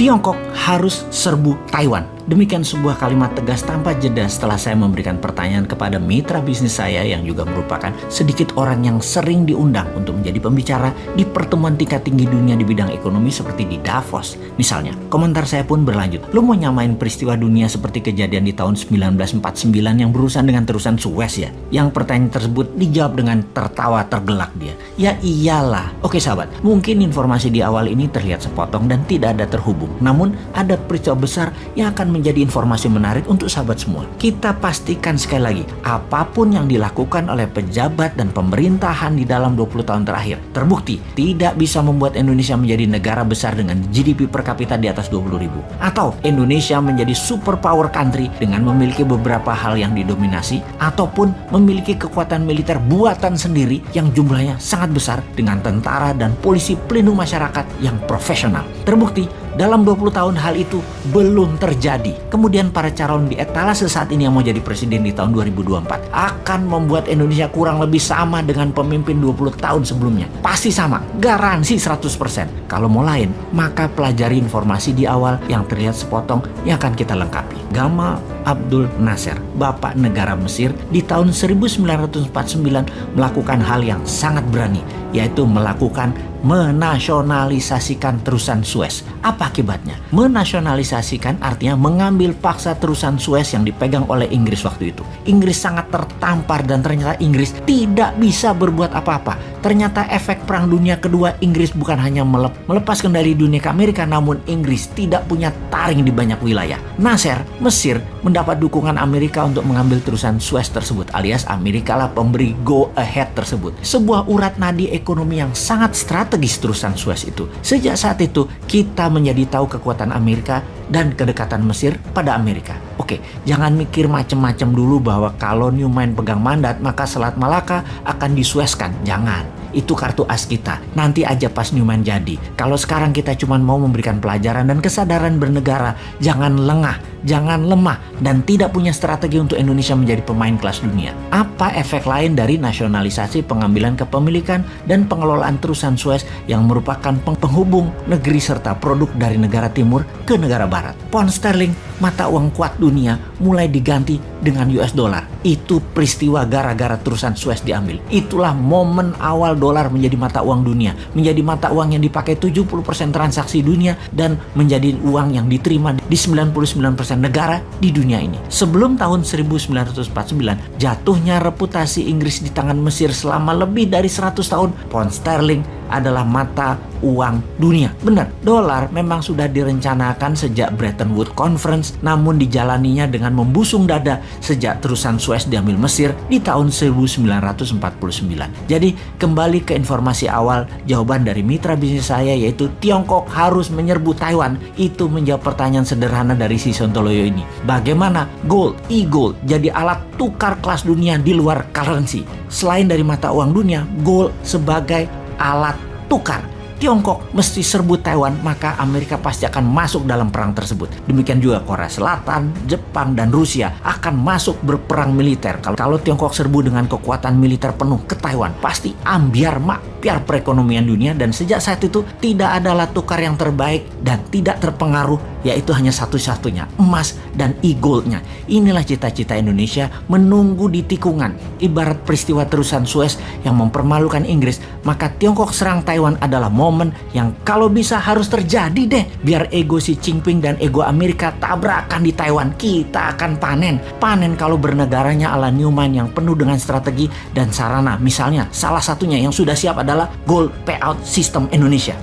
Tiongkok harus serbu Taiwan. Demikian sebuah kalimat tegas tanpa jeda setelah saya memberikan pertanyaan kepada mitra bisnis saya yang juga merupakan sedikit orang yang sering diundang untuk menjadi pembicara di pertemuan tingkat tinggi dunia di bidang ekonomi seperti di Davos. Misalnya, komentar saya pun berlanjut. Lu mau nyamain peristiwa dunia seperti kejadian di tahun 1949 yang berurusan dengan terusan Suez ya? Yang pertanyaan tersebut dijawab dengan tertawa tergelak dia. Ya iyalah. Oke sahabat, mungkin informasi di awal ini terlihat sepotong dan tidak ada terhubung. Namun ada peristiwa besar yang akan menjadi informasi menarik untuk sahabat semua. Kita pastikan sekali lagi, apapun yang dilakukan oleh pejabat dan pemerintahan di dalam 20 tahun terakhir terbukti tidak bisa membuat Indonesia menjadi negara besar dengan GDP per kapita di atas 20.000. Atau Indonesia menjadi superpower country dengan memiliki beberapa hal yang didominasi ataupun memiliki kekuatan militer buatan sendiri yang jumlahnya sangat besar dengan tentara dan polisi pelindung masyarakat yang profesional. Terbukti dalam 20 tahun hal itu belum terjadi. Kemudian para calon di etalase saat ini yang mau jadi presiden di tahun 2024 akan membuat Indonesia kurang lebih sama dengan pemimpin 20 tahun sebelumnya. Pasti sama, garansi 100%. Kalau mau lain, maka pelajari informasi di awal yang terlihat sepotong yang akan kita lengkapi. Gamal Abdul Nasser, Bapak Negara Mesir, di tahun 1949 melakukan hal yang sangat berani, yaitu melakukan menasionalisasikan terusan Suez. Apa akibatnya? Menasionalisasikan artinya mengambil paksa terusan Suez yang dipegang oleh Inggris waktu itu. Inggris sangat tertampar dan ternyata Inggris tidak bisa berbuat apa-apa. Ternyata efek Perang Dunia Kedua, Inggris bukan hanya melepas kendali dunia ke Amerika, namun Inggris tidak punya taring di banyak wilayah. Nasser, Mesir, mendapat dukungan Amerika untuk mengambil terusan Suez tersebut, alias Amerika lah pemberi go ahead tersebut. Sebuah urat nadi ekonomi yang sangat strategis terusan Suez itu. Sejak saat itu, kita menjadi tahu kekuatan Amerika dan kedekatan Mesir pada Amerika. Oke, jangan mikir macam-macam dulu bahwa kalau Newman pegang mandat, maka Selat Malaka akan disueskan. Jangan. Itu kartu as kita. Nanti aja pas Newman jadi. Kalau sekarang kita cuma mau memberikan pelajaran dan kesadaran bernegara, jangan lengah, jangan lemah, dan tidak punya strategi untuk Indonesia menjadi pemain kelas dunia. Apa efek lain dari nasionalisasi pengambilan kepemilikan dan pengelolaan terusan Suez yang merupakan penghubung negeri serta produk dari negara timur ke negara barat? Pound sterling, mata uang kuat dunia, mulai diganti dengan US dollar. Itu peristiwa gara-gara terusan Suez diambil. Itulah momen awal dolar menjadi mata uang dunia, menjadi mata uang yang dipakai 70% transaksi dunia dan menjadi uang yang diterima di 99% negara di dunia ini. Sebelum tahun 1949, jatuhnya reputasi Inggris di tangan Mesir selama lebih dari 100 tahun, pound sterling adalah mata uang dunia. Benar, dolar memang sudah direncanakan sejak Bretton Woods Conference, namun dijalaninya dengan membusung dada sejak terusan Suez diambil Mesir di tahun 1949. Jadi kembali ke informasi awal, jawaban dari mitra bisnis saya yaitu Tiongkok harus menyerbu Taiwan. Itu menjawab pertanyaan sederhana dari si Sontoloyo ini. Bagaimana gold, e-gold jadi alat tukar kelas dunia di luar currency? Selain dari mata uang dunia, gold sebagai alat tukar. Tiongkok mesti serbu Taiwan, maka Amerika pasti akan masuk dalam perang tersebut. Demikian juga Korea Selatan, Jepang, dan Rusia akan masuk berperang militer. Kalau Tiongkok serbu dengan kekuatan militer penuh ke Taiwan, pasti ambiar makpiar perekonomian dunia, dan sejak saat itu tidak ada alat tukar yang terbaik dan tidak terpengaruh, yaitu hanya satu-satunya, emas dan e-goldnya. Inilah cita-cita Indonesia menunggu di tikungan. Ibarat peristiwa terusan Suez yang mempermalukan Inggris, maka Tiongkok serang Taiwan adalah momen yang kalau bisa harus terjadi deh. Biar ego si Jinping dan ego Amerika tabrakan di Taiwan, kita akan panen. Panen kalau bernegaranya ala Newman yang penuh dengan strategi dan sarana. Misalnya salah satunya yang sudah siap adalah gold payout system Indonesia.